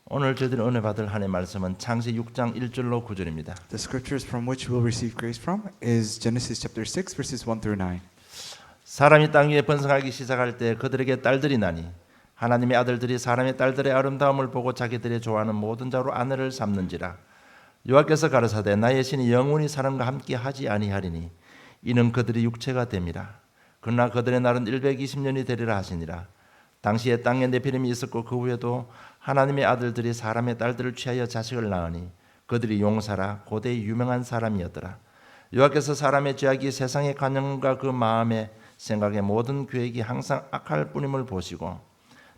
오늘 저희들이 은혜 받을 하나님의 말씀은 창세기 6장 1절로 9절입니다. The scriptures from which we'll receive grace from is Genesis chapter 6 verses 1 through 9. 사람이 땅 위에 번성하기 시작할 때 그들에게 딸들이 나니 하나님의 아들들이 사람의 딸들의 아름다움을 보고 자기들이 좋아하는 모든 자로 아내를 삼는지라. 여호와께서 가라사대 나의 신이 영원히 사람과 함께 하지 아니하리니 이는 그들이 육체가 됨이라. 그러나 그들의 날은 120년이 되리라 하시니라. 당시에 땅에 네피림이 있었고 그 후에도 하나님의 아들들이 사람의 딸들을 취하여 자식을 낳으니 그들이 용사라 고대의 유명한 사람이었더라. 여호와께서 사람의 죄악이 세상의 관념과 그 마음의 생각의 모든 계획이 항상 악할 뿐임을 보시고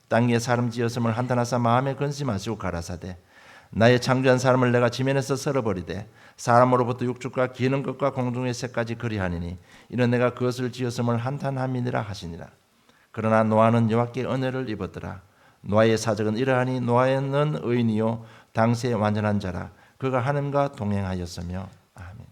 땅 위에 사람 지었음을 한탄하사 마음에 근심하시고 가라사대 나의 창조한 사람을 내가 지면에서 썰어버리되 사람으로부터 육축과 기는 것과 공중의 새까지 그리하니니 이는 내가 그것을 지었음을 한탄함이니라 하시니라. 그러나 노아는 여호와께 은혜를 입었더라. 노아의 사적은 이러하니 노아는 의인이요 당시에 완전한 자라. 그가 하나님과 동행하였으며. 아멘.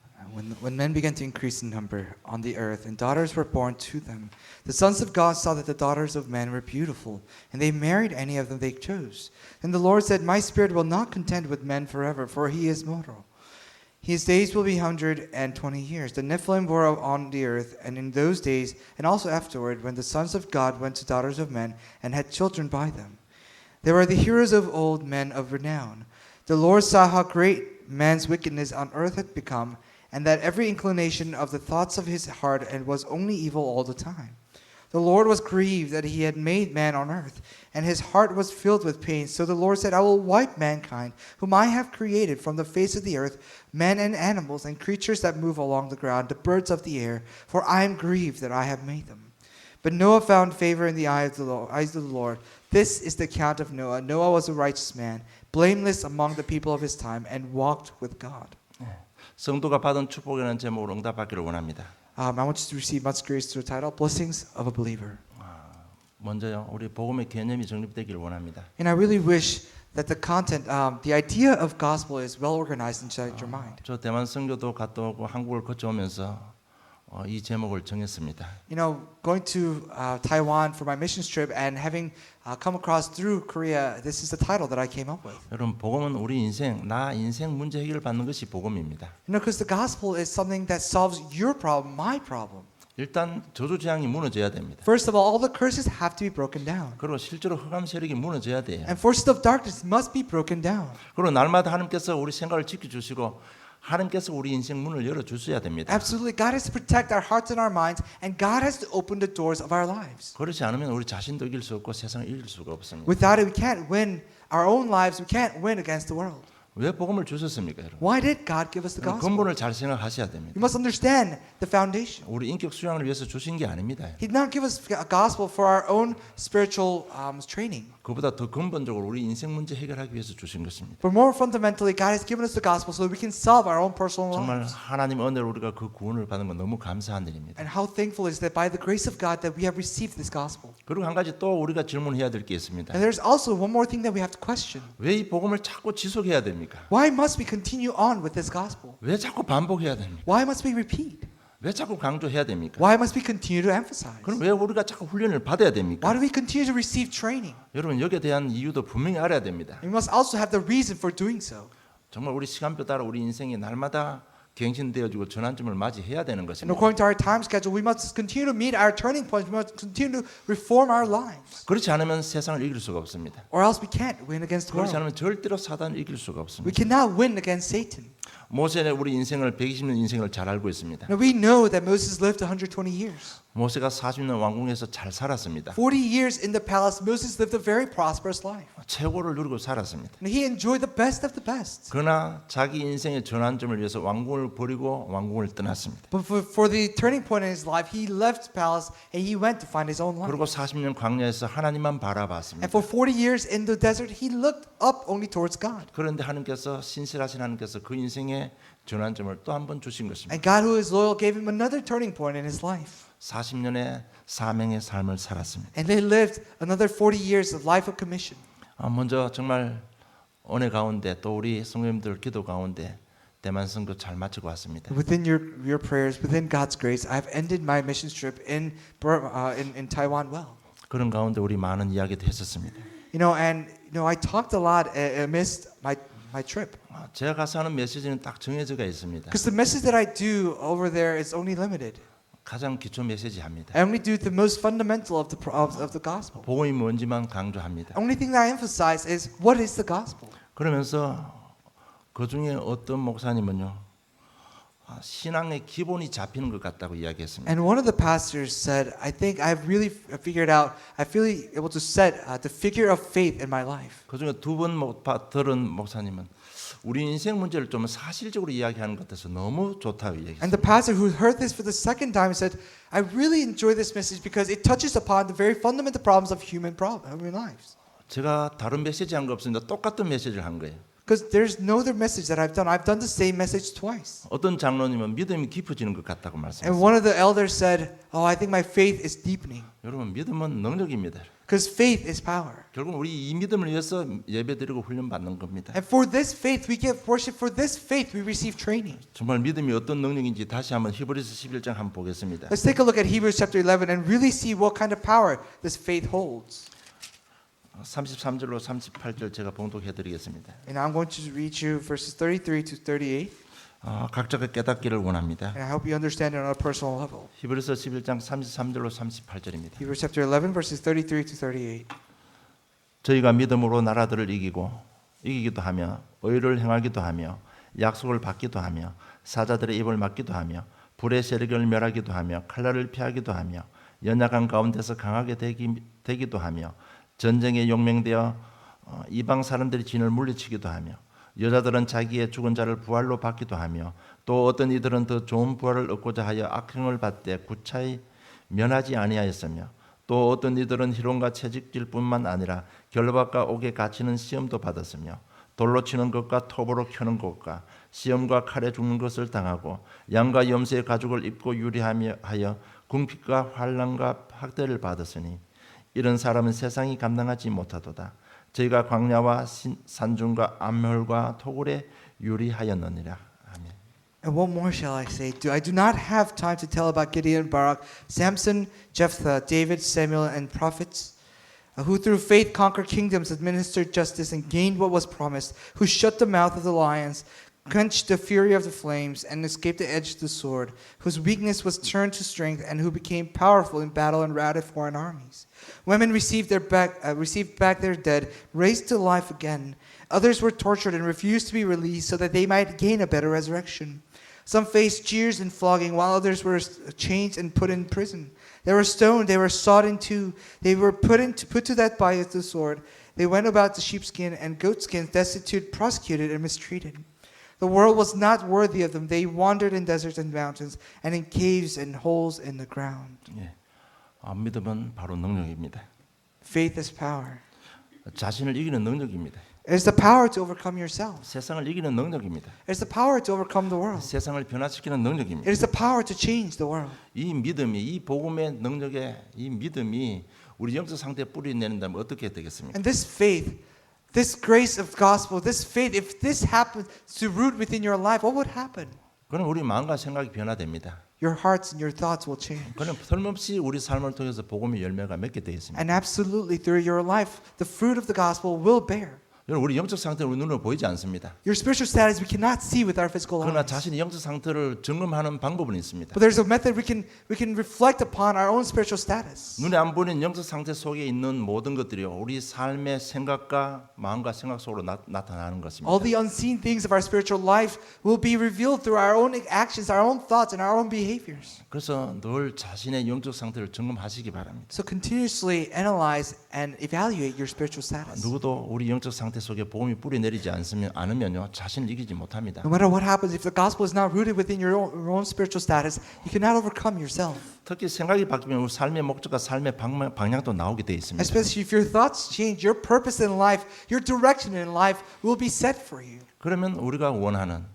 When men began to increase in number on the earth and daughters were born to them, the sons of God saw that the daughters of men were beautiful, and they married any of them they chose. Then the Lord said, My spirit will not contend with men forever, for he is mortal. His days will be 120 years. The Nephilim were on the earth, and in those days, and also afterward, when the sons of God went to daughters of men and had children by them. They were the heroes of old, men of renown. The Lord saw how great man's wickedness on earth had become, and that every inclination of the thoughts of his heart and was only evil all the time. The Lord was grieved that he had made man on earth, and his heart was filled with pain. So the Lord said, I will wipe mankind, whom I have created from the face of the earth, men and animals and creatures that move along the ground, the birds of the air, for I am grieved that I have made them. But Noah found favor in the eyes of the Lord. This is the account of Noah. Noah was a righteous man, blameless among the people of his time, and walked with God. 성도가 받은 축복이라는 제목으로 응답받기를 원합니다. I want you to receive much grace through the title, Blessings of a Believer. 먼저요, 우리 복음의 개념이 정립되기를 원합니다. And I really wish that the content, the idea of gospel is well organized inside your mind. 저 대만 선교도 갔다 오고 한국을 거쳐오면서 이 제목을 정했습니다. You know, going to Taiwan for my missions trip and having come across through Korea, this is the title that I came up with. 여러분, 복음은 우리 인생, 나 인생 문제 해결을 받는 것이 복음입니다. You know, because the gospel is something that solves your problem, my problem. 일단 저주 재앙이 무너져야 됩니다. First of all the curses have to be broken down. 그리고 실제로 흑암 세력이 무너져야 돼요. And forces of darkness must be broken down. 그리고 날마다 하나님께서 우리 생각을 지켜주시고 하나님께서 우리 인생 문을 열어주셔야 됩니다. Absolutely, God has to protect our hearts and our minds, and God has to open the doors of our lives. 그렇지 않으면 우리 자신도 이길 수 없고 세상을 이길 수가 없습니다. Without it, we can't win our own lives. We can't win against the world. 왜 복음을 주셨습니까, 여러분? Why did God give us the gospel? 근본을 잘 생각하셔야 됩니다. You must understand the foundation. 우리 인격 수양을 위해서 주신 게 아닙니다. He did not give us a gospel for our own spiritual training. 그보다 더 근본적으로 우리 인생 문제 해결하기 위해서 주신 것입니다. But more fundamentally, God has given us the gospel so that we can solve our own personal 정말 lives. 하나님 은혜로 우리가 그 구원을 받은 건 너무 감사한 일입니다. And how thankful is that by the grace of God that we have received this gospel. 그리고 한 가지 또 우리가 질문해야 될 게 있습니다. And there's also one more thing that we have to question. 왜 이 복음을 자꾸 지속해야 됩니까? Why must we continue on with this gospel? 왜 자꾸 반복해야 됩니까? Why must we repeat? 왜 자꾸 강조해야 됩니까? Why must we continue to emphasize? 그럼 왜 우리가 자꾸 훈련을 받아야 됩니까? Why do we continue to receive training? 여러분, 여기에 대한 이유도 분명히 알아야 됩니다. We must also have the reason for doing so. 정말 우리 시간표 따라 우리 인생이 날마다 갱신되어지고 전환점을 맞이해야 되는 And 것입니다. according to our time schedule, we must continue to meet our turning points. We must continue to reform our lives. 그렇지 않으면 세상을 이길 수가 없습니다. Or else we can't win against the 그렇지 world. 않으면 절대로 사단을 이길 수가 We 없습니다. cannot win against Satan. 모세는 우리 인생을 120년 인생을 잘 알고 있습니다. Now we know that Moses lived 120 years. 모세가 40년 왕궁에서 잘 살았습니다. 40 years in the palace, Moses lived a very prosperous life. 최고를 누리고 살았습니다. And he enjoyed the best of the best. 그러나 자기 인생의 전환점을 위해서 왕궁을 버리고 왕궁을 떠났습니다. But for the turning point in his life, he left the palace and he went to find his own life. 그리고 40년 광야에서 하나님만 And 바라봤습니다. for 40 years in the desert, he looked up only towards God. 그런데 하나님께서 신실하신 하나님께서 그 인생의 전환점을 또 한 번 주신 것입니다. And God, who is loyal, gave him another turning point in his life. 40년의 사명의 삶을 살았습니다. And they lived another 40 years of life of commission. 먼저 정말 은혜 가운데 또 우리 성도님들 기도 가운데 대만 선교 잘 마치고 왔습니다. Within your prayers, within God's grace, I've ended my mission trip in Taiwan well. 그런 가운데 우리 많은 이야기도 했었습니다. And I talked a lot amidst my trip. 제가 가서 하는 메시지는 딱 정해져가 있습니다. Because the message that I do over there is only limited. 가장 기초 메시지 합니다. I only do the most fundamental of the gospel. 복음이 뭔지만 강조합니다. The only thing that I emphasize is what is the gospel. 그러면서 그 중에 어떤 목사님은요, 신앙의 기본이 잡히는 것 같다고 이야기했습니다. And one of the pastors said, I think I've really figured out, I feel able to set the figure of faith in my life. 그 중에 두 번 들은 목사님은 우리 인생 문제를 좀 사실적으로 이야기하는 것 같아서 너무 좋다고 And 이야기했습니다. the pastor who heard this for the second time said, I really enjoy this message because it touches upon the very fundamental problems of human lives. 제가 다른 메시지 한 거 없습니다. 똑같은 메시지를 한 거예요. Because there's no other message that I've done. I've done the same message twice. 어떤 장로님은 믿음이 깊어지는 것 같다고 And 말씀하셨어요. one of the elders said, I think my faith is deepening. 여러분, 믿음은 능력입니다. Because faith is power. 결국 우리 이 믿음을 위해서 예배드리고 훈련받는 겁니다. And for this faith, we give worship. For this faith, we receive training. 정말 믿음이 어떤 능력인지 다시 한번 히브리서 11장 한번 보겠습니다. Let's take a look at Hebrews chapter 11 and really see what kind of power this faith holds. 33절로 38절 제가 봉독해 드리겠습니다. And I'm going to read you verses 33 to 38. 각자가 깨닫기를 원합니다. And I hope you understand it on a personal level. 히브리서 11장 33절로 38절입니다. Hebrews chapter 11 verses 33 to 38. 저희가 믿음으로 나라들을 이기기도 하며 의를 행하기도 하며 약속을 받기도 하며 사자들의 입을 막기도 하며 불의 세력을 멸하기도 하며 칼날을 피하기도 하며 연약한 가운데서 강하게 되기도 하며 전쟁에 용맹되어 이방 사람들이 진을 물리치기도 하며 여자들은 자기의 죽은 자를 부활로 받기도 하며 또 어떤 이들은 더 좋은 부활을 얻고자 하여 악행을 받되 구차히 면하지 아니하였으며 또 어떤 이들은 희롱과 채찍질뿐만 아니라 결박과 옥에 갇히는 시험도 받았으며 돌로 치는 것과 톱으로 켜는 것과 시험과 칼에 죽는 것을 당하고 양과 염소의 가죽을 입고 유리하여 궁핍과 환난과 학대를 받았으니 이런 사람은 세상이 감당하지 못하도다. 저희가 광야와 산중과 암혈과 토굴에 유리하였느니라. 아멘. And what more shall I say? I do not have time to tell about Gideon, Barak, Samson, Jephthah, David, Samuel, and prophets, who through faith conquered kingdoms, administered justice, and gained what was promised, who shut the mouth of the lions, quenched the fury of the flames, and escaped the edge of the sword, whose weakness was turned to strength, and who became powerful in battle and routed foreign armies. Women received back their dead, raised to life again. Others were tortured and refused to be released so that they might gain a better resurrection. Some faced jeers and flogging, while others were chained and put in prison. They were stoned, they were sawed in two, they were put to death by the sword. They went about the sheepskin and goatskin, destitute, prosecuted, and mistreated. The world was not worthy of them. They wandered in deserts and mountains, and in caves and holes in the ground. 예. 믿음은 바로 능력입니다. Faith is power. 자신을 이기는 능력입니다. It is the power to overcome yourself. 세상을 이기는 능력입니다. It is the power to overcome the world. 세상을 변화시키는 능력입니다. It is the power to change the world. 이 믿음이, 이 복음의 능력의 이 믿음이 우리 영적 상태에 뿌리내는다면 어떻게 되겠습니까? And this faith, this grace of gospel, this faith, if this happens to root within your life, what would happen? 그럼 우리 마음과 생각이 변화됩니다. Your hearts and your thoughts will change. 그럼 틀림없이 우리 삶을 통해서 복음의 열매가 맺게 되어 있습니다. And absolutely through your life, the fruit of the gospel will bear. 여러분, 우리 영적 상태는 우리 눈으로 보이지 않습니다. Your spiritual status we cannot see with our physical 그러나 eyes. 자신의 영적 상태를 점검하는 방법은 있습니다. But there's a method we can reflect upon our own spiritual status. 눈에 안 보이는 영적 상태 속에 있는 모든 것들이 우리 삶의 생각과 마음과 생각 속으로 나타나는 것입니다. All the unseen things of our spiritual life will be revealed through our own actions, our own thoughts, and our own behaviors. 그래서 늘 자신의 영적 상태를 점검하시기 바랍니다. So continuously analyze and evaluate your spiritual status. 누구도 우리 영적 상태 속에 복음이 뿌리내리지 않으면요 자신을 이기지 못합니다. No matter what happens, if the gospel is not rooted within your own spiritual status, you cannot overcome yourself. 특히 생각이 바뀌면 우리 삶의 목적과 삶의 방향도 나오게 돼 있습니다. Especially if your thoughts change, your purpose in life, your direction in life will be set for you. 그러면 우리가 원하는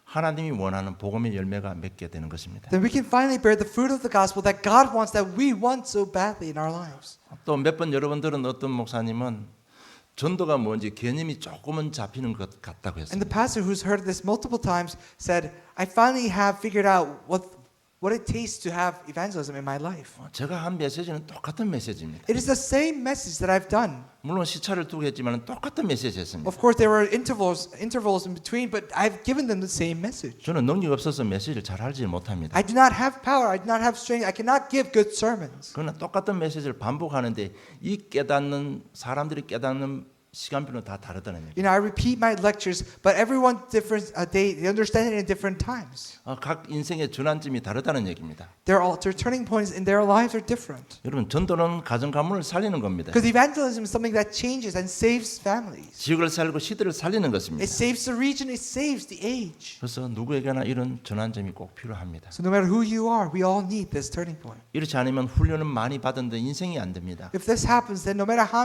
하나님이 원하는 복음의 열매가 맺게 되는 것입니다. Then we can finally bear the fruit of the gospel that God wants, that we want so badly in our lives. 또 몇 번 여러분들은 어떤 목사님은 전도가 뭔지 개념이 조금은 잡히는 것 같다고 And the 했습니다. pastor who's heard this multiple times said, I finally have figured out what what it takes to have evangelism in my life. 제가 한 메시지는 똑같은 메시지입니다. It is the same message that I've done. 물론 시차를 두고 했지만 똑같은 메시지였습니다. Of course, there were intervals in between, but I've given them the same message. 저는 능력이 없어서 메시지를 잘 알지 못합니다. I do not have power. I do not have strength. I cannot give good sermons. 그러나 똑같은 메시지를 반복하는데 이 깨닫는 사람들이 깨닫는 시간표는 다 다르다는 얘기. I repeat my lectures, but everyone different. They understand it in different times. 각 인생의 전환점이 다르다는 얘기입니다. Their turning points in their lives are different. 여러분 전도는 가정 가문을 살리는 겁니다. Because evangelism is something that changes and saves families. 지역을 살고 시대를 살리는 것입니다. It saves the region. It saves the age. 그래서 누구에게나 이런 전환점이 꼭 필요합니다. So no matter who you are, we all need this turning point. 이렇지 않으면 훈련은 많이 받은데 인생이 안 됩니다. If this happens, then no matter how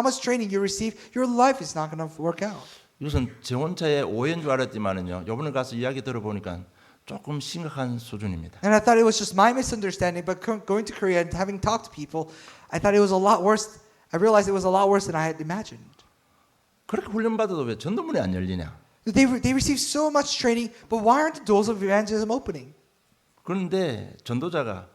much training you receive, your life is not going to work out. 이것은 제 혼자의 오해인 줄 알았지만은요. 이번에 가서 이야기 들어보니까 조금 심각한 수준입니다. And I thought it was just my misunderstanding, but going to Korea and having talked to people, I thought it was a lot worse. I realized it was a lot worse than I had imagined. 그렇게 훈련받아도 왜 전도문이 안 열리냐? They received so much training, but why aren't the doors of evangelism opening? 그런데 전도자가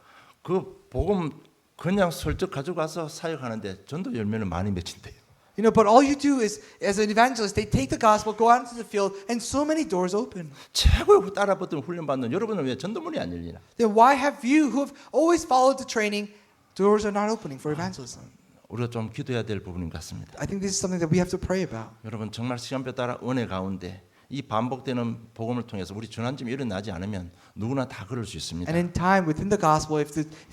그 복음 그냥 슬쩍 가져가서 사역하는데 전도 열매는 많이 맺힌대요. But all you do is, as an evangelist, they take the gospel, go out into the field, and so many doors open. 최고의 따라붙은 훈련받는 여러분은 왜 전도문이 안 열리나? Then why have you, who have always followed the training, doors are not opening for evangelism? 우리가 좀 기도해야 될 부분인 것 같습니다. I think this is something that we have to pray about. 여러분 정말 시간표 따라 은혜 가운데 이 반복되는 복음을 통해서 우리 전환점이 일어나지 않으면 누구나 다 그럴 수 있습니다. And in time, within the gospel, if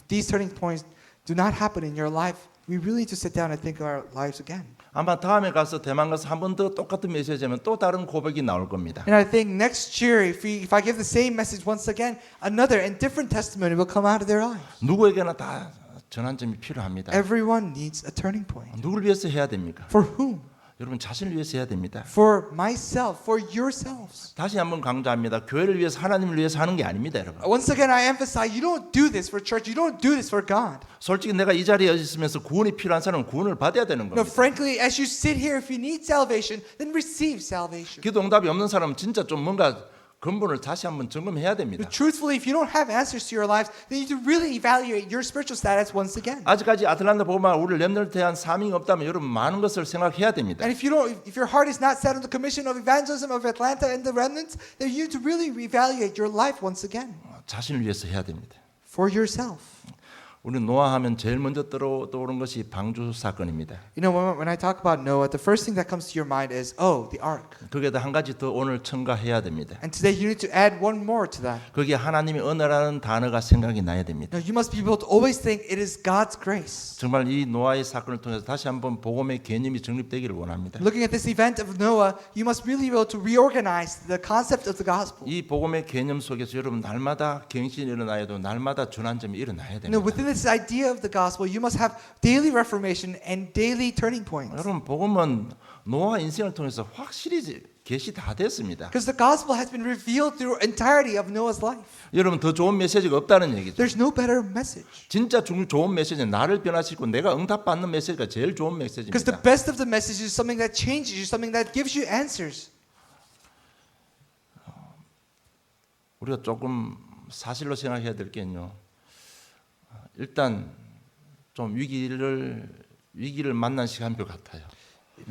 these turning points do not happen in your life, we really need to sit down and think of our lives again. 아마 다음에 가서 대만 가서 한 번 더 똑같은 메시지하면 또 다른 고백이 나올 겁니다. And I think next year, if I give the same message once again, another and different testimony will come out of their lives. 누구에게나 다 전환점이 필요합니다. Everyone needs a turning point. 누구를 위해서 해야 됩니까? For whom? 여러분 자신을 위해서 해야 됩니다. For myself, for yourselves. 다시 한번 강조합니다. 교회를 위해서 하나님을 위해서 하는 게 아닙니다, 여러분. Once again, I emphasize, you don't do this for church. You don't do this for God. 솔직히 내가 이 자리에 있으면서 구원이 필요한 사람은 구원을 받아야 되는 No, 겁니다. frankly, as you sit here, if you need salvation, then receive salvation. 기도 응답이 없는 사람은 진짜 좀 뭔가 근본을 다시 한번 점검해야 됩니다. But truthfully, if you don't have answers to your lives, then you need to really evaluate your spiritual status once again. 아직까지 아틀란타 복음화 우리 렘넌트에 대한 사명이 없다면 여러분 많은 것을 생각해야 됩니다. And if your heart is not set on the commission of evangelism of Atlanta and the remnants, then you need to really reevaluate your life once again. 자신을 위해서 해야 됩니다. For yourself. 우리 노아하면 제일 먼저 떠오른 것이 방주 사건입니다. When I talk about Noah, the first thing that comes to your mind is, the ark. 거기에다 한 가지 더 오늘 첨가해야 됩니다. And today you need to add one more to that. 거기에 하나님의 은혜라는 단어가 생각이 나야 됩니다. Now, you must be able to always think it is God's grace. 정말 이 노아의 사건을 통해서 다시 한번 복음의 개념이 정립되기를 원합니다. Looking at this event of Noah, you must really be able to reorganize the concept of the gospel. 이 복음의 개념 속에서 여러분 날마다 갱신이 일어나야 되고 날마다 전환점이 일어나야 됩니다. Within this idea of the gospel, you must have daily reformation and daily turning points. 여러분 복음은 노아 인생을 통해서 확실히 계시 다 됐습니다. Because the gospel has been revealed through entirety of Noah's life. 여러분 더 좋은 메시지가 없다는 얘기죠. There's no better message. 진짜 좋은 메시지는 나를 변화시키고 내가 응답받는 메시지가 제일 좋은 메시지입니다. Because the best of the message is something that changes you, something that gives you answers. 우리가 조금 사실로 생각해야 될 게요. 일단 좀 위기를 만난 시간표 같아요.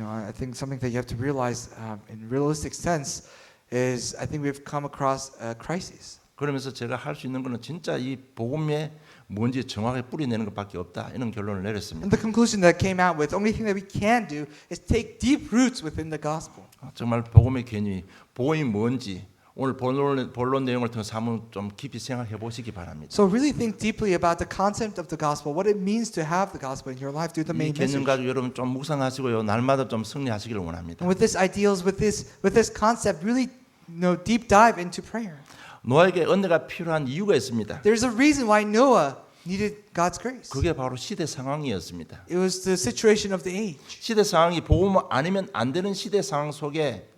I think something that you have to realize in realistic sense is I think we've come across a crisis. 그러면서 제가 할 수 있는 거는 진짜 이 복음에 뭔지 정확하게 뿌리내는 것밖에 없다 이런 결론을 내렸습니다. And the conclusion that came out with, only thing that we can do is take deep roots within the gospel. 정말 복음의 개념이 복음이 뭔지 오늘 본론 내용을 통해서 한번 좀 깊이 생각해 보시기 바랍니다. So really think deeply about the concept of the gospel, what it means to have the gospel in your life through the 이 main 개념 message. 가지고 여러분 좀 묵상하시고요. 날마다 좀 승리하시기를 원합니다. And with this ideals, with this concept, really deep dive into prayer. 노아에게 은혜가 필요한 이유가 있습니다. There's a reason why Noah needed God's grace. 그게 바로 시대 상황이었습니다. It was the situation of the age. 시대 상황이 복음 아니면 안 되는 시대 상황 속에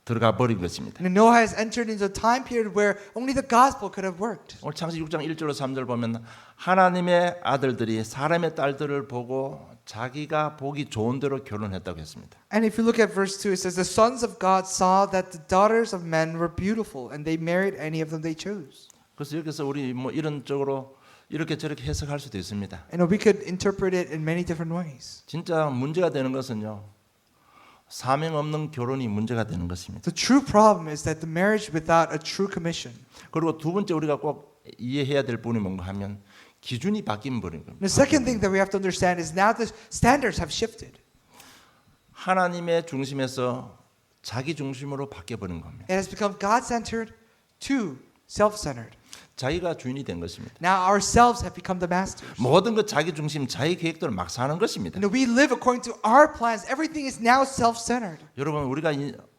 들어가 버린 것입니다. And Noah has entered into a time period where only the gospel could have worked. 오늘 창세기 6장 1절로 3절 보면 하나님의 아들들이 사람의 딸들을 보고 자기가 보기 좋은 대로 결혼했다고 했습니다. And if you look at verse 2, it says, the sons of God saw that the daughters of men were beautiful, and they married any of them they chose. 그래서 여기서 우리 뭐 이런 쪽으로 이렇게 저렇게 해석할 수도 있습니다. And we could interpret it in many different ways. 진짜 문제가 되는 것은요, 사명 없는 결혼이 문제가 되는 것입니다. The true problem is that the marriage without a true commission. 그리고 두 번째 우리가 꼭 이해해야 될 부분이 뭔가 하면 기준이 바뀐 버린 겁니다. The second thing that we have to understand is now the standards have shifted. 하나님의 중심에서 자기 중심으로 바뀌어 버린 겁니다. It has become God-centered to self-centered. 자기가 주인이 된 것입니다. Now ourselves have become the masters. 모든 것 자기 중심, 자기 계획대로 막 사는 것입니다. And we live according to our plans. Everything is now self-centered. 여러분, 우리가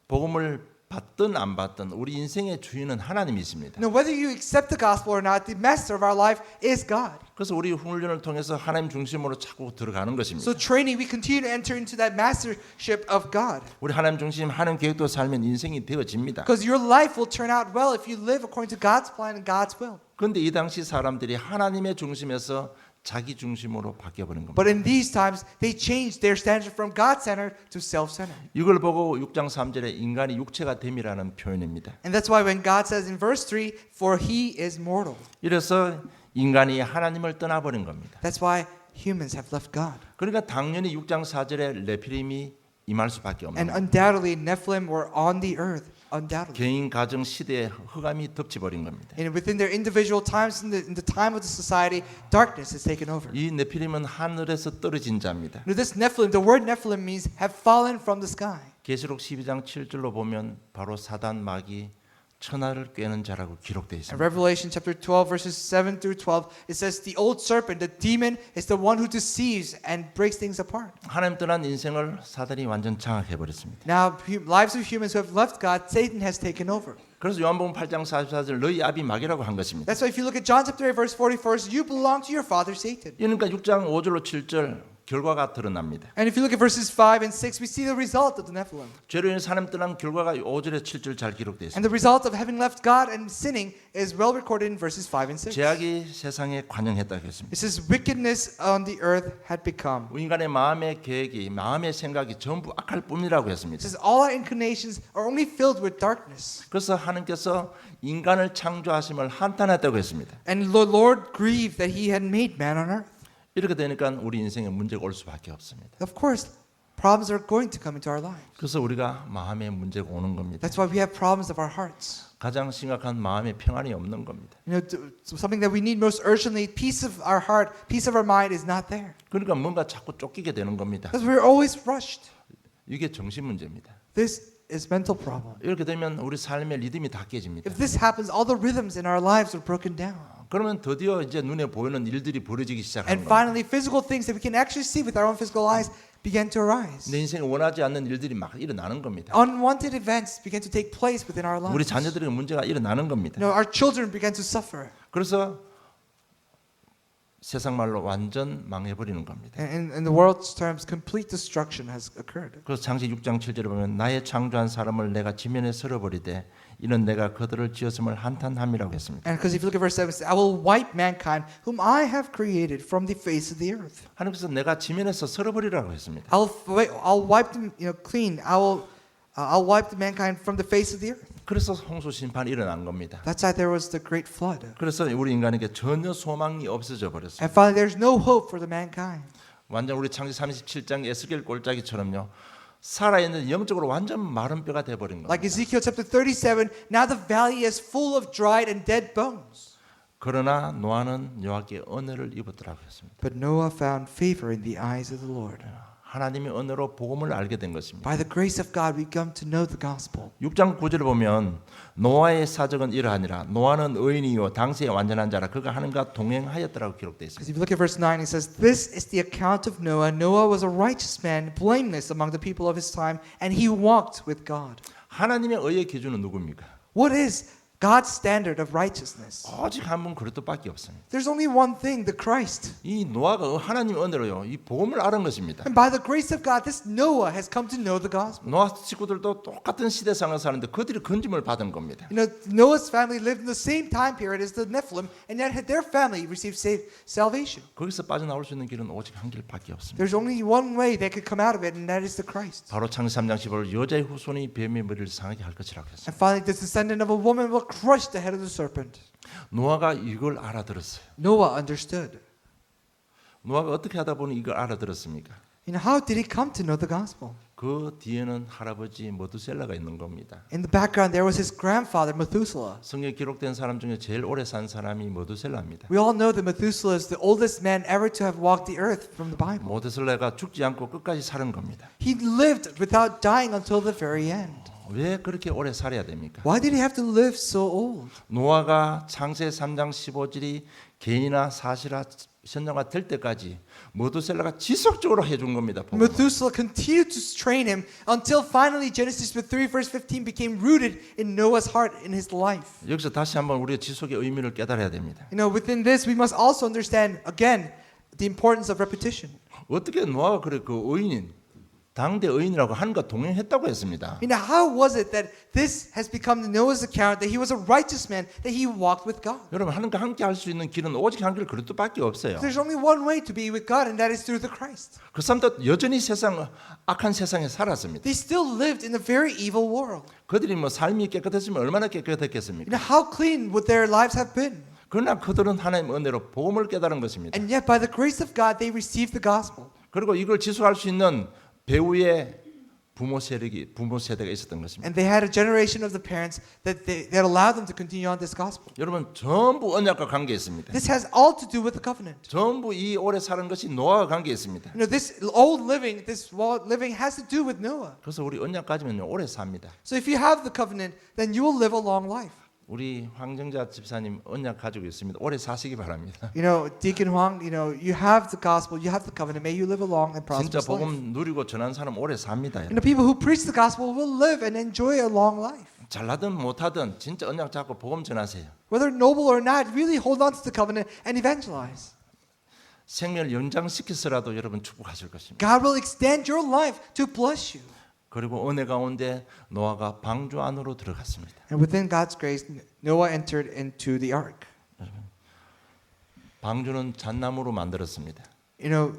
복음을 받든 안 받든 우리 인생의 주인은 하나님이십니다. Now whether you accept the gospel or not, the master of our life is God. 그래서 우리 훈련을 통해서 하나님 중심으로 자꾸 들어가는 것입니다. So training, we continue to enter into that mastership of God. 우리 하나님 중심, 하나님 계획대로 살면 인생이 되어집니다. Because your life will turn out well if you live according to God's plan and God's will. 그런데 이 당시 사람들이 하나님의 중심에서 자기 중심으로 바뀌어버린 겁니다. But in these times, they changed their standard from God-centered to self-centered. 이걸 보고 6장 3절에 인간이 육체가 됨이라는 표현입니다. And that's why when God says in verse 3, for he is mortal. 이래서 인간이 하나님을 떠나버린 겁니다. That's why humans have left God. 그러니까 당연히 6장 4절에 네피림이 임할 수밖에 없는 And 겁니다. undoubtedly, Nephilim were on the earth. Undoubtedly. 개인 가정 시대에 흑암이 덮쳐버린 겁니다. And within their individual times, in the time of the society, darkness has taken over. 이 네피림은 하늘에서 떨어진 자입니다. Now this Nephilim, the word Nephilim means have fallen from the sky. 계시록 12장 7절로 보면 바로 사단 마귀 천하를 꿰는 자라고 기록되어 In 있습니다. Revelation chapter 12 verses 7 through 12, it says the old serpent, the demon, is the one who deceives and breaks things apart. 하나님 떠난 인생을 사단이 완전 장악해 버렸습니다. Now, lives of humans who have left God, Satan has taken over. 그래서 요한복음 8장 44절 너희 아비 마귀라고 한 것입니다. That's why if you look at John chapter 8 verse 44, you belong to your father Satan. 그러니까 6장 5절로 7절 결과가 드러납니다. And if you look at verses 5 and 6, we see the result of the Nephilim. 죄로 인해 사람 떠난 결과가 5절에 7절 잘 기록되어 있습니다. And the result of having left God and sinning is well recorded in verses 5 and 6. 죄악이 세상에 관영했다고 했습니다. It says wickedness on the earth had become. 인간의 마음의 계획이 마음의 생각이 전부 악할 뿐이라고 했습니다. It says all our inclinations are only filled with darkness. 그래서 하나님께서 인간을 창조하심을 한탄했다고 했습니다. And the Lord grieved that he had made man on earth. 이렇게 되니까 우리 인생에 문제가 올 수밖에 없습니다. Of course, problems are going to come into our lives. 그래서 우리가 마음에 문제가 오는 겁니다. That's why we have problems of our hearts. 가장 심각한 마음의 평안이 없는 겁니다. You know, something that we need most urgently, peace of our heart, peace of our mind is not there. 그러니까 뭔가 자꾸 쫓기게 되는 겁니다. Because we're always rushed. 이게 정신 문제입니다. This is mental problem. 이렇게 되면 우리 삶의 리듬이 다 깨집니다. If this happens, all the rhythms in our lives are broken down. 그러면 드디어 이제 눈에 보이는 일들이 벌어지기 시작하는 And 겁니다. finally, physical things that we can actually see with our own physical eyes began to arise. 내 인생에 원하지 않는 일들이 막 일어나는 겁니다. Unwanted events began to take place within our 우리 lives. 자녀들에게 문제가 일어나는 겁니다. You know, our children began to suffer. 그래서 세상 말로 완전 망해버리는 겁니다. And in the world's terms, complete destruction has occurred. 그래서 창세기 6장 7절에 보면 나의 창조한 사람을 내가 지면에 쓸어버리되 이는 내가 그들을 지었음을 한탄함이라고 했습니다. And because if you look at verse 7, it says, I will wipe mankind whom I have created from the face of the earth. 하나님께서 내가 지면에서 쓸어버리라고 했습니다. I'll wipe them, clean. I'll wipe the mankind from the face of the earth. 그래서 홍수 심판이 일어난 겁니다. That's why there was the great flood. 그래서 우리 인간에게 전혀 소망이 없어져 버렸습니다. And finally, there's no hope for the mankind. 완전 우리 창세기 37장 에스겔 꼴짜기처럼요. 살아있는 영적으로 완전 마른 뼈가 돼버린 겁니다. Like Ezekiel chapter 37, now the valley is full of dried and dead bones. 그러나 노아는 여호와께 은혜를 입었더라고 했습니다. But Noah found favor in the eyes of the Lord. 하나님의 은혜로 복음을 알게 된 것입니다. By the grace of God, we come to know the gospel. 6장 9절을 보면 노아의 사적은 이러하니라. 노아는 의인이요 당시에 완전한 자라. 그가 하나님과 동행하였더라고 기록되어 있습니다. Because if you look at verse 9, it says, This is the account of Noah. Noah was a righteous man, blameless among the people of his time, and he walked with God. 하나님의 의의 기준은 누굽니까? What is God's standard of righteousness. 오직 한 분 그리스도밖에 없습니다. There's only one thing, the Christ. 이 노아가 하나님 은혜로요, 이 복음을 알은 것입니다. And by the grace of God, this Noah has come to know the gospel. 노아 식구들도 똑같은 시대상을 사는데 그들이 건짐을 받은 겁니다. You know, Noah's family lived in the same time period as the Nephilim, and yet their family received salvation. 거기서 빠져나올 수 있는 길은 오직 한 길밖에 없습니다. There's only one way they could come out of it, and that is the Christ. 바로 창세기 3장 15절 여자의 후손이 뱀의 머리를 상하게 할 것이라고 했습니다. And finally, this descendant of a woman will crush the head of the serpent. 노아가 이걸 알아들었어요. Noah understood. 노아가 어떻게 하다 보니 이걸 알아들었습니까? You know, how did he come to know the gospel? 그 뒤에는 할아버지 모두셀라가 있는 겁니다. In the background, there was his grandfather, Methuselah. 성경에 기록된 사람 중에 제일 오래 산 사람이 모두셀라입니다. We all know that Methuselah is the oldest man ever to have walked the earth from the Bible. 모두셀라가 죽지 않고 끝까지 사는 겁니다. He lived without dying until the very end. 왜 그렇게 오래 살아야 됩니까? Why did he have to live so old? 노아가 창세 3장 15절이 개인화 사실화 현장화 될 때까지 모두셀라가 지속적으로 해준 겁니다. 복음을. Methuselah continued to train him until finally Genesis 3 verse 15 became rooted in Noah's heart in his life. 여기서 다시 한번 우리가 지속의 의미를 깨달아야 됩니다. You know, within this we must also understand again the importance of repetition. 어떻게 노아가 그래 그 의인 당대 의인이라고 하는가 동행했다고 했습니다. You know, how was it that this has become Noah's account that he was a righteous man, that he walked with God? 여러분 하나님과 함께 할 수 있는 길은 오직 한 길 그리스도밖에 없어요. There's only one way to be with God, and that is through the Christ. 그 사람도 여전히 악한 세상에 살았습니다. They still lived in a very evil world. 그들이 뭐 삶이 깨끗했으면 얼마나 깨끗했겠습니까? You know, how clean would their lives have been? 그러나 그들은 하나님 은혜로 복음을 깨달은 것입니다. And yet, by the grace of God, they received the gospel. 그리고 이걸 지속할 수 있는 배우의 부모 세대가 있었던 것입니다. And they had a generation of the parents that allowed them to continue on this gospel. 여러분 전부 언약과 관계 있습니다. This has all to do with the covenant. 전부 이 오래 사는 것이 노아와 관계 있습니다. You know, this old living, this world living has to do with Noah. 그래서 우리 언약 가지면 오래 삽니다. So if you have the covenant, then you will live a long life. 우리 황정자 집사님 언약 가지고 있습니다. 오래 사시기 바랍니다. You know, Deacon Huang, you know, you have the gospel, you have the covenant. May you live a long and 진짜 prosperous life. 복음 누리고 전하는 사람 오래 삽니다. You know, people who preach the gospel will live and enjoy a long life. 잘하든 못하든 진짜 언약 잡고 복음 전하세요. Whether noble or not, really hold on to the covenant and evangelize. 생명을 연장시켜서라도 여러분 축복하실 것입니다. God will extend your life to bless you. 그리고 은혜 가운데 노아가 방주 안으로 들어갔습니다. And within God's grace, Noah entered into the ark. 방주는 잣나무로 만들었습니다. You know,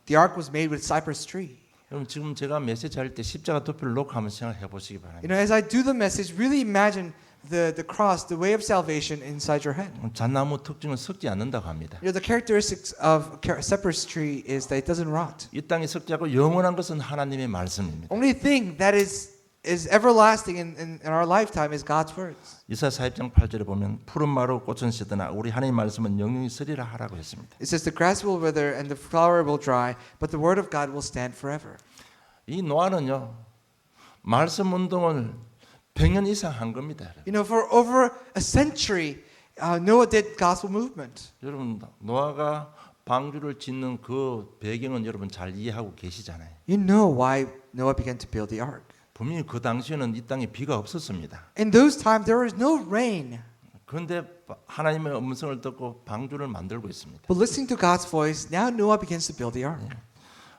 the ark was made with cypress tree. 여러분 지금 제가 메시지 할 때 십자가 도표를 놓고 한번 생각해 보시기 바랍니다. You know, as I do the message, really imagine the cross, the way of salvation inside your head. 잣나무 특징은 썩지 않는다고 합니다. You know, the characteristics of cypress tree is that it doesn't rot. 이 땅에 썩지 않고 영원한 것은 하나님의 말씀입니다. Only thing that is everlasting in our lifetime is God's words. 이사야 40장 8절에 보면 푸른 마루 꽃은 시드나 우리 하나님의 말씀은 영영이 서리라 하라고 했습니다. It says the grass will wither and the flower will dry, but the word of God will stand forever. 이 노아는요 말씀 운동을 100년 이상 한 겁니다. You know, for over a century, Noah did gospel movement. 여러분 노아가 방주를 짓는 그 배경은 여러분 잘 이해하고 계시잖아요. You know why Noah began to build the ark. 분명히 그 당시에는 이 땅에 비가 없었습니다. In those times, there was no rain. 그런데 하나님의 음성을 듣고 방주를 만들고 있습니다. But listening to God's voice, now Noah begins to build the ark.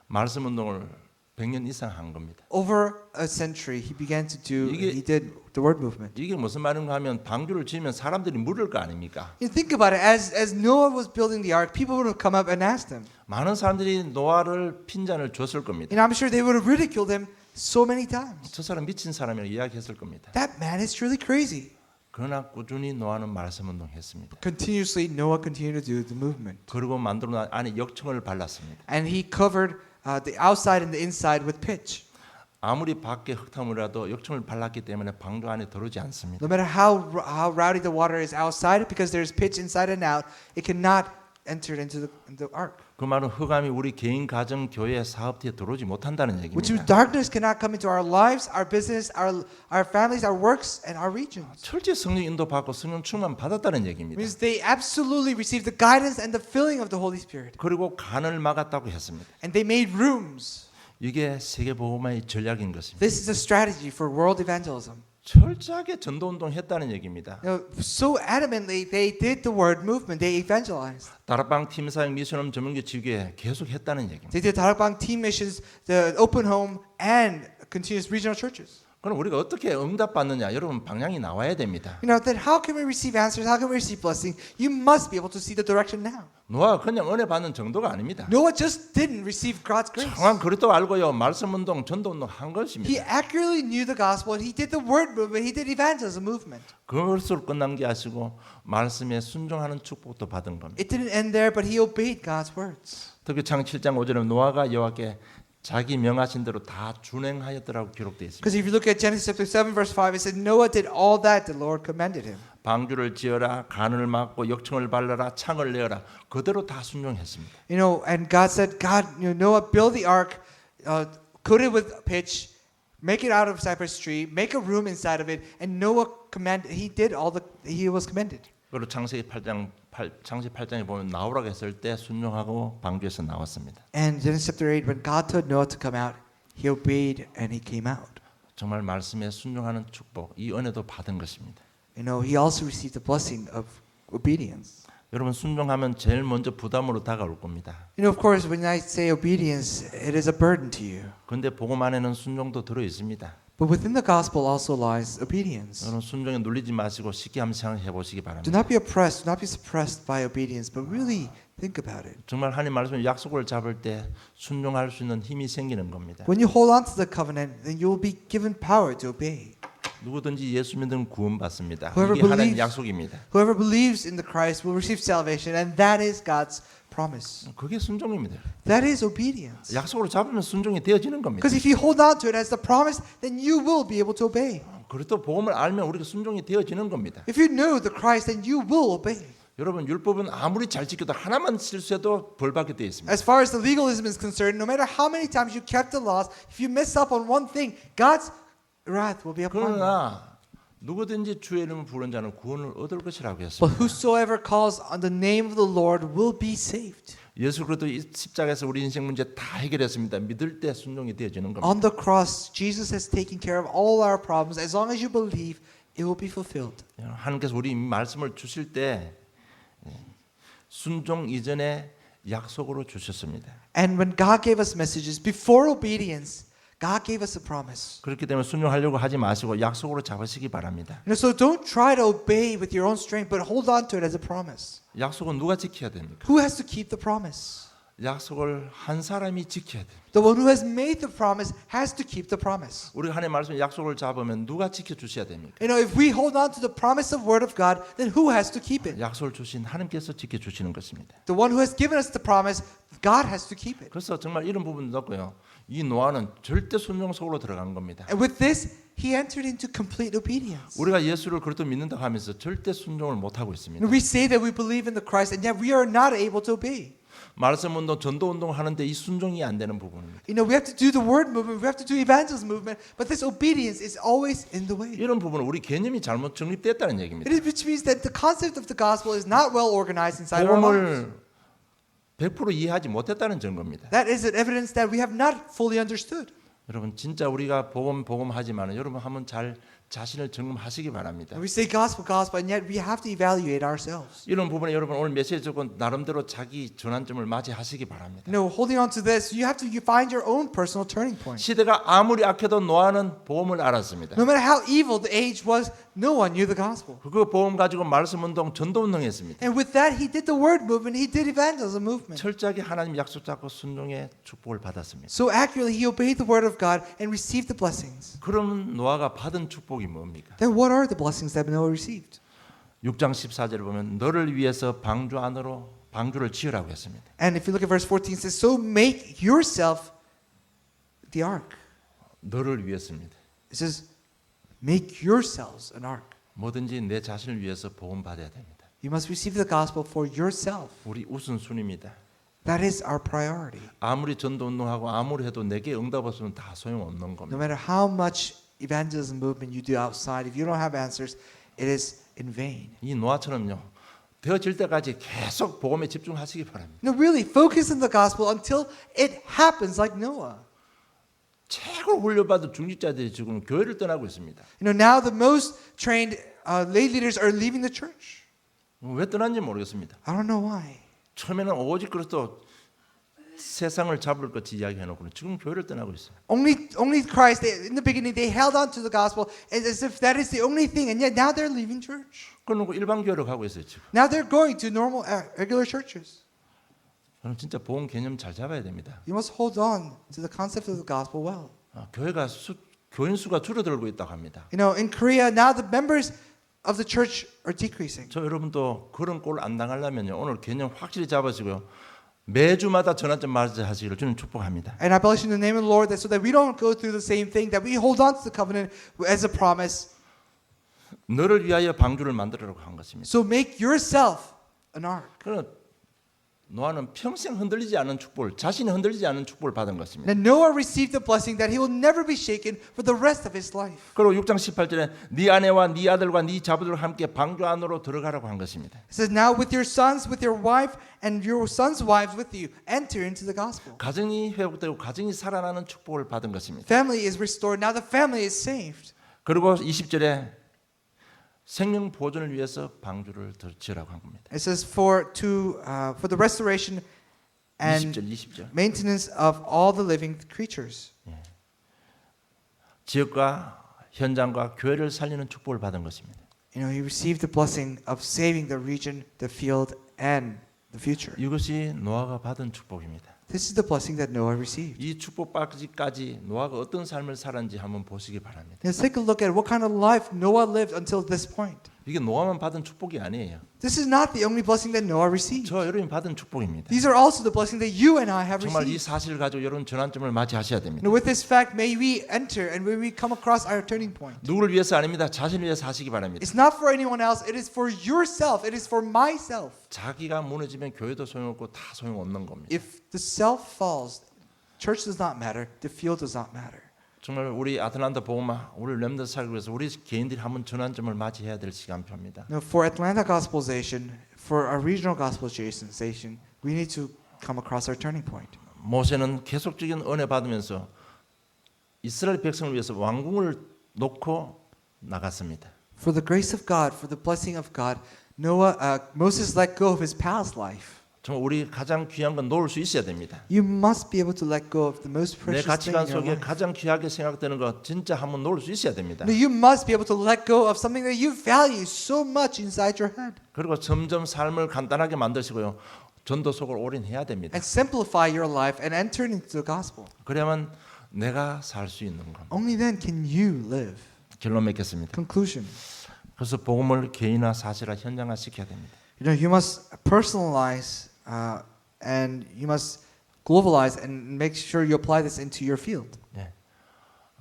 말씀 운동을 100년 이상 한 겁니다. Over a century, he began to do. 이게- He did the word movement. 이게 무슨 말인가 하면 방주를 지으면 사람들이 물을 거 아닙니까? You think about it. As Noah was building the ark, people would have come up and asked him. 많은 사람들이 노아를 핀잔을 줬을 겁니다. And I'm sure they would have ridiculed him so many times. 저 사람 미친 사람이라고 이야기했을 겁니다. That man is truly crazy. 그러나 꾸준히 노아는 말씀 운동했습니다. Continuously, Noah continued to do the movement. 그리고 만들어 놓은 안에 역청을 발랐습니다. And he covered the outside and the inside with pitch. 아무리 밖에 흙탕물이라도 역청을 발랐기 때문에 방주 안에 들어오지 않습니다. No matter how rowdy the water is outside, because there's pitch inside and out, it cannot enter into the ark. 그 말은 흑암이 우리 개인, 가정, 교회, 사업체에 들어오지 못한다는 Which means 얘기입니다. darkness cannot come into our lives, our business, our families, our works, and our regions. 철저히 성령 인도받고 성령 충만 받았다는 It 얘기입니다. means they absolutely received the guidance and the filling of the Holy Spirit. 그리고 간을 막았다고 했습니다. And they made rooms. 이게 세계복음화의 전략인 것입니다. This is a strategy for world evangelism. 철저하게 전도 운동했다는 얘기입니다. So adamantly they did the word movement. They evangelized. 다락방 팀 사역 미션홈 전문교 지구에 계속 했다는 얘기입니다. They did 다락방 team missions, the open home, and continuous regional churches. 그럼 우리가 어떻게 응답받느냐? 여러분 방향이 나와야 됩니다. Then how can we receive answers? How can we receive blessing? You must be able to see the direction now. 노아가 그냥 은혜 받는 정도가 아닙니다. Noah just didn't receive God's grace. 정확한 그리스도 알고요. 말씀 운동, 전도 운동 한 것입니다. He accurately knew the gospel. He did the word movement. He did evangelism movement. 그것으로 끝난 게 아니고 말씀에 순종하는 축복도 받은 겁니다. It didn't end there, but he obeyed God's words. 특히 창 7장 5절에 노아가 여호와께 자기 명하신 대로 다 준행하였더라고 기록되어 있습니다. Because if you look at Genesis chapter 7 verse 5, it said Noah did all that the Lord commanded him. 방주를 지어라, 간을 막고 역청을 발라라, 창을 내어라. 그대로 다 순종했습니다. And God said, Noah, build the ark, coat it with pitch, make it out of cypress tree, make a room inside of it, and Noah commanded. He did all he was commanded. 그리고 창세기 8장에 보면 나오라고 했을 때 순종하고 방주에서 나왔습니다. And Genesis chapter 8, when God told Noah to come out, he obeyed and he came out. 정말 말씀에 순종하는 축복, 이 은혜도 받은 것입니다. He also received the blessing of obedience. 여러분 순종하면 제일 먼저 부담으로 다가올 겁니다. Of course, when I say obedience, it is a burden to you. 그런데 복음 안에는 순종도 들어 있습니다. But within the gospel also lies obedience. 여러분 순종에 눌리지 마시고 쉽게 한번 생각해 보시기 Do 바랍니다. not be oppressed, do not be suppressed by obedience, but really think about it. 정말 하나님 말씀에 약속을 잡을 때 순종할 수 있는 힘이 생기는 겁니다. When you hold on to the covenant, then you will be given power to obey. 누구든지 예수 믿으면 구원받습니다. Whoever 이게 하나님 believes- 약속입니다. Whoever believes in the Christ will receive salvation, and that is God's promise. 그게 순종입니다. That is obedience. 약속으로 잡으면 순종이 되어지는 겁니다. Because if you hold on to it as the promise, then you will be able to obey. 그리고 복음을 알면 우리가 순종이 되어지는 겁니다. If you know the Christ, then you will obey. 여러분 율법은 아무리 잘 지켜도 하나만 실수해도 벌받게 되어 있습니다. As far as the legalism is concerned, no matter how many times you kept the laws, if you mess up on one thing, God's wrath will be upon you. 그러나 누구든지 주의 이름을 부르는 자는 구원을 얻을 것이라고 But 했습니다. whosoever calls on the name of the Lord will be saved. 예수 그리스도 이 십자가에서 우리 인생 문제 다 해결했습니다. 믿을 때 순종이 되어지는 겁니다. On the cross, Jesus has taken care of all our problems. As long as you believe, it will be fulfilled. 하나님께서 우리 말씀을 주실 때 순종 이전에 약속으로 주셨습니다. And when God gave us messages, before obedience, God gave us a promise. 그렇기 때문에 순종하려고 하지 마시고 약속으로 잡으시기 바랍니다. So don't try to obey with your own strength, but hold on to it as a promise. 약속은 누가 지켜야 됩니까? Who has to keep the promise? 약속을 한 사람이 지켜야 돼요. The one who has made the promise has to keep the promise. 우리가 하나님 말씀에 약속을 잡으면 누가 지켜주셔야 됩니까? If we hold on to the promise of word of God, then who has to keep it? 약속을 주신 하나님께서 지켜주시는 것입니다. The one who has given us the promise, God has to keep it. 그래서 정말 이런 부분도 없고요. 이 노아는 절대 순종 속으로 들어간 겁니다. And with this, he entered into complete obedience. 우리가 예수를 그렇게 믿는다고 하면서 절대 순종을 못 하고 있습니다. We say that we believe in the Christ, and yet we are not able to obey. 말씀 운동, 전도 운동을 하는데 이 순종이 안 되는 부분입니다. We have to do the word movement, we have to do evangelism movement, but this obedience is always in the way. 이런 부분은 우리 개념이 잘못 정립됐다는 얘기입니다. Which means that the concept of the gospel is not well organized inside our minds. 복음을 100% 이해하지 못했다는 증거입니다. That is an evidence that we have not fully understood. 여러분 진짜 우리가 복음하지만 여러분 한번 잘 자신을 점검하시기 바랍니다. We say gospel, and yet we have to evaluate ourselves. 이런 부분에 여러분 오늘 메시지 듣고 나름대로 자기 전환점을 맞이하시기 바랍니다. Holding on to this, you have to find your own personal turning point. 시대가 아무리 악해도 노아는 복음을 알았습니다. No matter how evil the age was, no one knew the gospel. 그 복음 가지고 말씀 운동, 전도 운동했습니다. And with that, he did the word movement, he did evangelism movement. 철저하게 하나님 약속 잡고 순종의 축복을 받았습니다. So accurately, he obeyed the word of God and received the blessings. 그럼 노아가 받은 축복이 뭡니까? Then what are the blessings that Noah received? 6장 14절을 보면 너를 위해서 방주 안으로 방주를 지으라고 했습니다. And if you look at verse 14, it says, "So make yourself the ark." 너를 위해서입니다. It says, "Make yourselves an ark." 뭐든지 내 자신을 위해서 복음 받아야 됩니다. You must receive the gospel for yourself. 우리 우선순위입니다. That is our priority. 아무리 전도 운동하고 아무리 해도 내게 응답 없으면 다 소용없는 No 겁니다. matter how much evangelism movement you do outside, if you don't have answers, it is in vain. 이 노아처럼요. 되어질 때까지 계속 복음에 집중하시기 바랍니다. No, really, focus on the gospel until it happens like Noah. 최고로 훈련받은 중직자들이 지금 교회를 떠나고 있습니다. You know, now the most trained lay leaders are leaving the church. 왜 떠난지 모르겠습니다. I don't know why. 처음에는 오직 그리스도 세상을 잡을 것 이야기해놓고 지금 교회를 떠나고 있어요. Only Christ. In the beginning, they held on to the gospel as if that is the only thing, and yet now they're leaving church. 그러고 일반 교회로 가고 있어요 지금. Now they're going to normal, regular churches. 저는 진짜 복음 개념 잘 잡아야 됩니다. You must hold on to the concept of the gospel well. 교회가 교인 수가 줄어들고 있다고 합니다. You know, in Korea now the members of the church are decreasing. 저 여러분도 그런 꼴 안 당하려면요 오늘 개념 확실히 잡으시고요 매주마다 전환점 맞이하시기를 주님 축복합니다. And I bless you in the name of the Lord, that so that we don't go through the same thing, that we hold on to the covenant as a promise. 너를 위하여 방주를 만들으라고 한 것입니다. So make yourself an ark. 그러나 노아는 평생 흔들리지 않은 축복을 자신이 흔들리지 않은 축복을 받은 것입니다. Then Noah received the blessing that he will never be shaken for the rest of his life. 그리고 6장 18절에 네 아내와 네 아들과 네 자부들과 함께 방주 안으로 들어가라고 한 것입니다. It says, now with your sons, with your wife, and your sons' wives with you, enter into the gospel. 가정이 회복되고 가정이 살아나는 축복을 받은 것입니다. Family is restored. Now the family is saved. 그리고 20절에 생명 보존을 위해서 방주를 지으라고 한 겁니다. It says for the restoration and 20절. maintenance of all the living creatures. 지역과 현장과 교회를 살리는 축복을 받은 것입니다. You know, he received the blessing of saving the region, the field, and the future. 이것이 노아가 받은 축복입니다. This is the blessing that Noah received. 이 축복받기까지 노아가 어떤 삶을 살았는지 한번 보시기 바랍니다. Let's take a look at what kind of life Noah lived until this point. 이게 노아만 받은 축복이 아니에요. This is not the only blessing that Noah received. 저 여러분이 받은 축복입니다. These are also the blessing that you and I have 정말 이 received. 사실을 가지고 여러분 전환점을 맞이하셔야 됩니다. And with this fact, may we enter and may we come across our turning point. 누구를 위해서 아닙니다. 자신을 위해서 하시기 바랍니다. It's not for anyone else. It is for yourself. It is for myself. 자기가 무너지면 교회도 소용없고 다 소용없는 겁니다. If the self falls, church does not matter. The field does not matter. 정말 우리 아틀란타 복음화 우리 렘넌트 살기 위해서 우리 개인들이 한번 전환점을 맞이해야 될 시간표입니다. Now, for Atlanta Gospelization, for our regional Gospelization, we need to come across our turning point. 모세는 계속적인 은혜 받으면서 이스라엘 백성을 위해서 왕궁을 놓고 나갔습니다. For the grace of God, for the blessing of God, Moses let go of his past life. 정말 우리 가장 귀한 건 놓을 수 있어야 됩니다. You must be able to let go of the most 내 precious thing 가치관 in your 속에 life. 가장 귀하게 생각되는 거 진짜 한번 놓을 수 있어야 됩니다. No, you must be able to let go of something that you value so much inside your head. 그리고 점점 삶을 간단하게 만드시고요. 전도 속을 올인해야 됩니다. And simplify your life and enter into the gospel. 그래야만 내가 살 수 있는 겁니다. Only then can you live. 결론 맺겠습니다. Conclusion. 그래서 복음을 개인화, 사실화, 현장화 시켜야 됩니다. You know, you must personalize and you must globalize and make sure you apply this into your field. 네.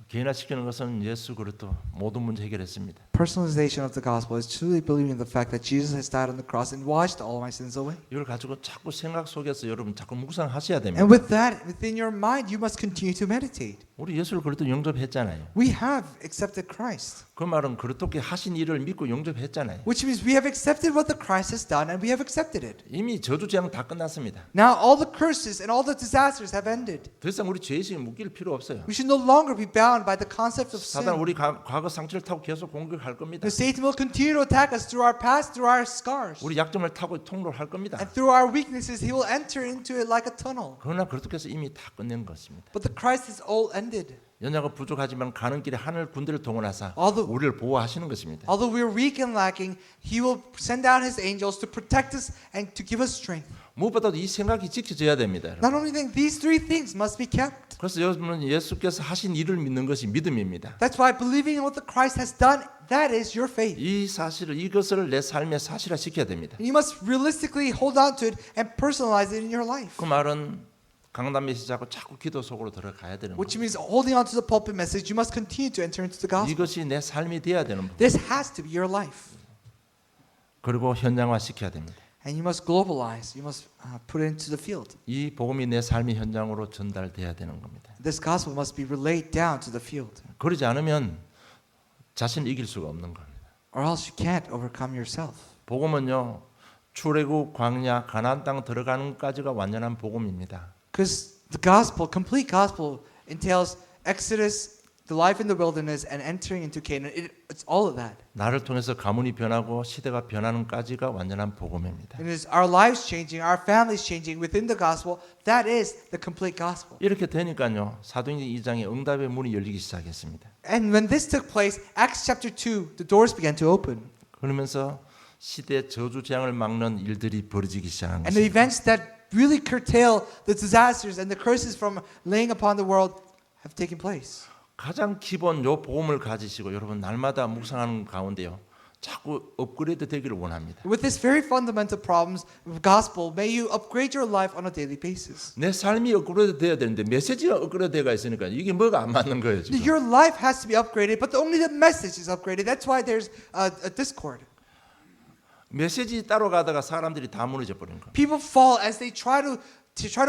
개인화 시키는 것은 예수 그리스도 모든 문제 해결했습니다. Personalization of the gospel is truly believing in the fact that Jesus has died on the cross and washed all my sins away. 이걸 가지고 자꾸 생각 속에서 여러분 자꾸 묵상하셔야 됩니다. And with that within your mind, you must continue to meditate. 우리 예수를 그리스도 영접했잖아요. We have accepted Christ, 그 말은 그리스도께 하신 일을 믿고 영접했잖아요. which means we have accepted what the Christ has done and we have accepted it. 이미 저주 재앙 다 끝났습니다. Now all the curses and all the disasters have ended. 더 이상 우리 죄의식에 묶일 필요 없어요. We should no longer be bound by the concept of 사단 sin. 우리 과거 상처를 타고 계속 공격할 겁니다. The Satan will continue to attack us through our past, through our scars. 우리 약점을 타고 통로를 할 겁니다. And through our weaknesses, he will enter into it like a tunnel. 그러나 그리스도께서 이미 다 끝낸 것입니다. But the Christ is all ended. 연약하고 부족하지만 가는 길에 하늘 군대를 동원하사 Although- 우리를 보호하시는 것입니다. Although we are weak and lacking, he will send out his angels to protect us and to give us strength. 무엇보다도 이 생각이 지켜져야 됩니다. Not only that, these three things must be kept. 그래서 여러분은 예수께서 하신 일을 믿는 것이 믿음입니다. That's why believing in what the Christ has done, that is your faith. 이 사실을 이것을 내 삶의 사실화 시켜야 됩니다. And you must realistically hold on to it and personalize it in your life. 그 말은 강단 메시지하고 자꾸 기도 속으로 들어가야 되는 Which 거예요. means holding on to the pulpit message, you must continue to enter into the gospel. 이것이 내 삶이 돼야 되는 거. This has to be your life. 그리고 현장화 시켜야 됩니다. And you must globalize. You must put it into the field. 이 복음이 내 삶의 현장으로 전달돼야 되는 겁니다. This gospel must be relayed down to the field. 그러지 않으면 자신을 이길 수가 없는 겁니다. Or else you can't overcome yourself. 복음은요. 출애굽, 광야, 가나안 땅 들어가는 까지가 완전한 복음입니다. Because the gospel, complete gospel, entails Exodus, the life in the wilderness, and entering into Canaan. It's all of that. 나를 통해서 가문이 변하고 시대가 변하는까지가 완전한 복음입니다. It is our lives changing, our families changing within the gospel. That is the complete gospel. 이렇게 되니까요. 사도행전 2장에 응답의 문이 열리기 시작했습니다. And when this took place, Acts chapter 2, the doors began to open. 그러면서 시대 저주 재앙을 막는 일들이 벌어지기 시작한 And the 것입니다. events that really curtail the disasters and the curses from laying upon the world have taken place. 가장 기본 요 복음을 가지시고 여러분 날마다 묵상하는 가운데요. 자꾸 업그레이드 되기를 원합니다. With this very fundamental problems of gospel, may you upgrade your life on a daily basis. 내 삶이 업그레이드 돼야 되는데 메시지가 업그레이드 돼가 있으니까 이게 뭐가 안 맞는 거예요, 지금. Your life has to be upgraded, but only the message is upgraded. That's why there's a discord. 메시지 따로 가다가 사람들이 다 무너져 버리는 거예요. People fall as they try to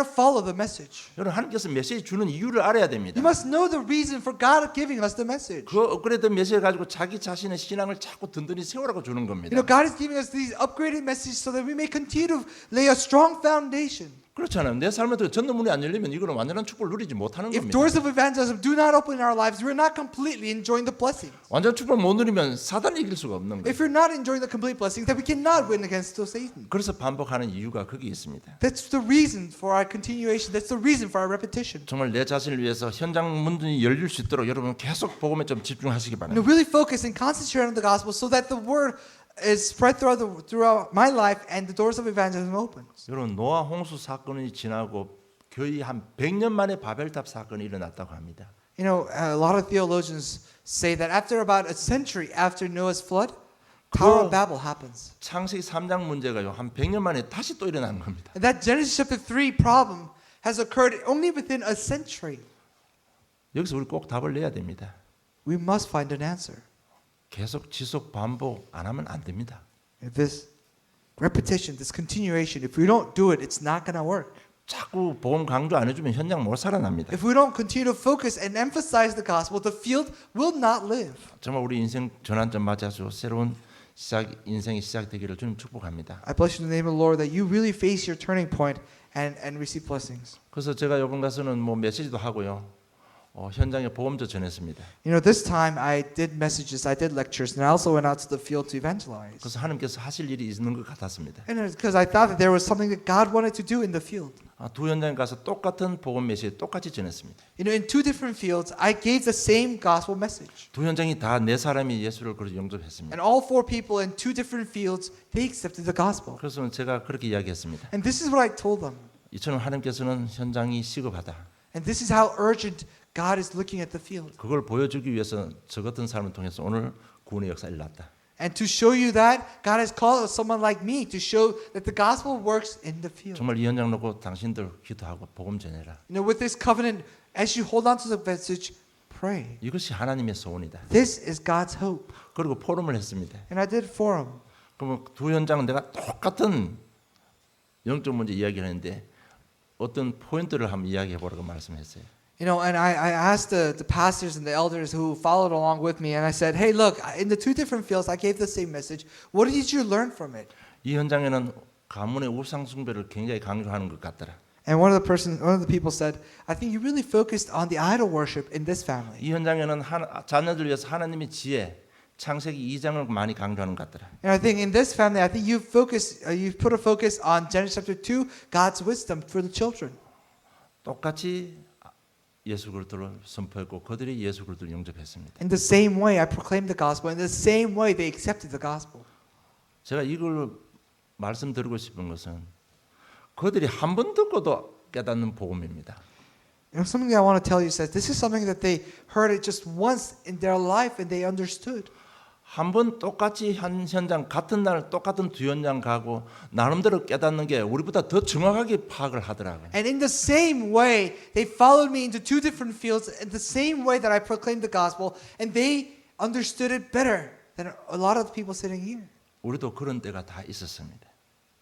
follow the message. 여러분 하나님께서 메시지 주는 이유를 알아야 됩니다. You must know the reason for God giving us the message. 그 업그레이드 메시지를 가지고 자기 자신의 신앙을 자꾸 든든히 세우라고 주는 겁니다. You know, God is giving us these upgraded messages so that we may continue to lay a strong foundation. 그렇잖아요. 내 삶에 전도문이 안 열리면 이거는 완전한 축복을 누리지 못하는 If 겁니다. doors of evangelism do not open in our lives, we're not completely enjoying the blessings. 완전 축복을 못 누리면 사단을 이길 수가 없는 거예요. If we're not enjoying the complete blessings, then we cannot win against Satan. 그래서 반복하는 이유가 거기 있습니다. That's the reason for our continuation. That's the reason for our repetition. 정말 내 자신을 위해서 현장 문이 열릴 수 있도록 여러분 계속 복음에 좀 집중하시기 You know, 바랍니다. really focus and concentrate on the gospel so that the word is spread throughout my life and the doors of evangelism opens. 여러분 노아 홍수 사건이 지나고 거의 한 100년 만에 바벨탑 사건이 일어났다고 합니다. You know, a lot of theologians say that after about a century after Noah's flood, Tower of Babel happens. 창세기 3장 문제가요. 한 100년 만에 다시 또 일어나는 겁니다. And that Genesis chapter 3 problem has occurred only within a century. 여기서 우리 꼭 답을 내야 됩니다. We must find an answer. 계속 지속 반복 안 하면 안 됩니다. This repetition, this continuation, if we don't do it, it's not going to work. 자꾸 복음 강조 안 해주면 현장 못 살아납니다. If we don't continue to focus and emphasize the gospel, the field will not live. 정말 우리 인생 전환점 맞아서 새로운 인생이 시작되기를 주님 축복합니다. I bless you in the name of the Lord that you really face your turning point and receive blessings. 그래서 제가 이번 가서는 뭐 메시지도 하고요. 현장에 복음도 전했습니다. You know, this time I did messages, I did lectures, and I also went out to the field to evangelize. 그래서 하나님께서 하실 일이 있는 것 같았습니다. And it's because I thought that there was something that God wanted to do in the field. 두 현장에 가서 똑같은 복음 메시지 똑같이 전했습니다. You know, in two different fields, I gave the same gospel message. 두 현장이 다 네 사람이 예수를 그렇게 영접했습니다. And all four people in two different fields, they accepted the gospel. 그래서 제가 그렇게 이야기했습니다. And this is what I told them. 이처럼 하나님께서는 현장이 시급하다. And this is how urgent God is looking at the field. 그걸 보여주기 위해서 저 같은 사람을 통해서 오늘 구원의 역사가 일어났다. And to show you that, God has called someone like me to show that the gospel works in the field. 정말 이 현장 놓고 당신들 기도하고 복음 전해라. You know, with this covenant, as you hold on to the message, pray. 이것이 하나님의 소원이다. This is God's hope. 그리고 포럼을 했습니다. And I did forum. 그러면 두 현장은 내가 똑같은 영적 문제 이야기를 했는데 어떤 포인트를 한번 이야기해 보라고 말씀했어요. You know, and I asked the pastors and the elders who followed along with me, and I said, hey, look, in the two different fields, I gave the same message. What did you learn from it? 이 현장에는 가문의 우상 숭배를 굉장히 강조하는 것 같더라. And one of the people said, I think you really focused on the idol worship in this family. 이 현장에는 자녀들 위해서 하나님의 지혜, 창세기 2장을 많이 강조하는 것 같더라. And I think in this family, I think you put a focus on Genesis chapter 2, God's wisdom for the children. 똑같이 예수 그리스도를 선포했고 그들이 예수 그리스도를 영접했습니다. In the same way, I proclaimed the gospel. In the same way, they accepted the gospel. 제가 이걸 말씀드리고 싶은 것은 그들이 한 번 듣고도 깨닫는 복음입니다. You know, something I want to tell you is that this is something that they heard it just once in their life and they understood. 한 번 똑같이 한 현장 같은 날 똑같은 두 현장 가고 나름대로 깨닫는 게 우리보다 더 정확하게 파악을 하더라고요. And in the same way, they followed me into two different fields in the same way that I proclaimed the gospel, and they understood it better than a lot of the people sitting here. 우리도 그런 때가 다 있었습니다.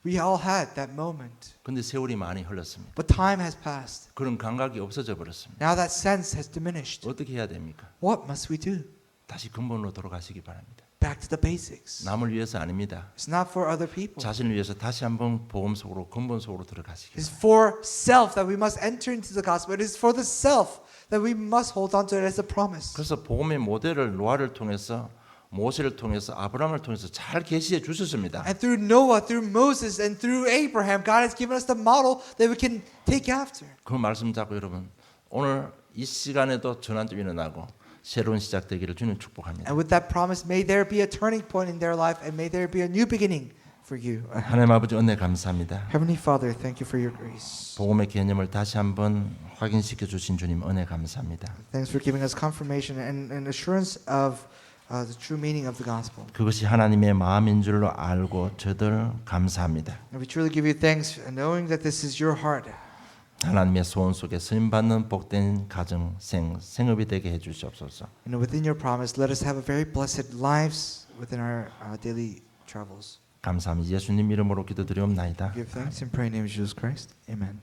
We all had that moment. 근데 세월이 많이 흘렀습니다. But time has passed. 그런 감각이 없어져 버렸습니다. Now that sense has diminished. 어떻게 해야 됩니까? What must we do? 다시 근본으로 돌아가시기 바랍니다. Back to the basics. 남을 위해서 아닙니다. It's not for other people. 자신을 위해서 다시 한번 복음 속으로 근본 속으로 들어가시기 It's 바랍니다. for self that we must enter into the gospel. It is for the self that we must hold on to it as a promise. 그래서 복음의 모델을 노아를 통해서 모세를 통해서 아브라함을 통해서 잘 계시해 주셨습니다. And through Noah, through Moses, and through Abraham, God has given us the model that we can take after. 그 말씀 잡고 여러분 오늘 이 시간에도 전환점이 일어나고 새로운 시작되기를 주님 축복합니다. And with that promise, may there be a turning point in their life, and may there be a new beginning for you. 하나님 아버지 은혜 감사합니다. Heavenly Father, thank you for your grace. 복음의 개념을 다시 한번 확인시켜 주신 주님 은혜 감사합니다. Thanks for giving us confirmation and assurance of the true meaning of the gospel. 그것이 하나님의 마음인 줄로 알고 저들 감사합니다. And we truly give you thanks, knowing that this is your heart. 하나님의 소원 속에 쓰임 받는 복된 가정 생업이 되게 해 주시옵소서. And within your promise, let us have a very blessed lives within our daily travels. 감사합니다. 예수님 이름으로 기도드리옵나이다. Give thanks and pray in the name of Jesus Christ. Amen.